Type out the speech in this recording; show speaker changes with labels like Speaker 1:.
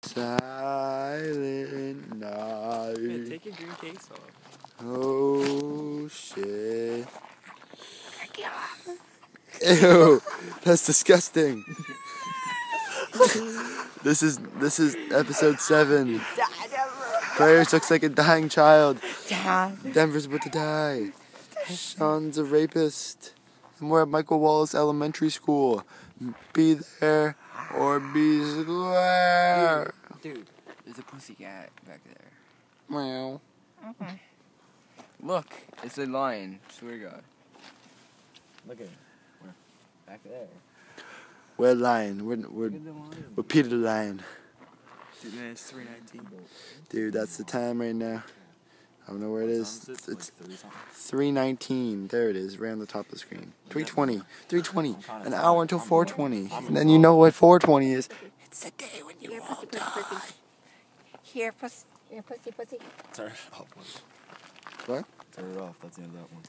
Speaker 1: Silent night.
Speaker 2: Yeah, take your green case off.
Speaker 1: Oh shit. Ew, that's disgusting. This is episode 7. Prayers looks like a dying child. Denver's about to die. Sean's a rapist. And we're at Michael Wallace Elementary School. Be there or be square.
Speaker 2: Dude, there's a pussycat back there.
Speaker 1: Meow.
Speaker 2: Look, it's a lion. Swear to God. Look at it. Back there.
Speaker 1: We're lying. We're Peter the Lion.
Speaker 2: Dude, man, it's 3:19.
Speaker 1: Dude, that's the time right now. I don't know where it is. It's 3:19. There it is, right on the top of the screen. 3:20. 3:20. An hour until 4:20. And then you know what 4:20 is. It's the day when you all die.
Speaker 3: Here, pussy.
Speaker 4: Turn it off.
Speaker 1: What?
Speaker 4: Turn it off. That's the end of that one.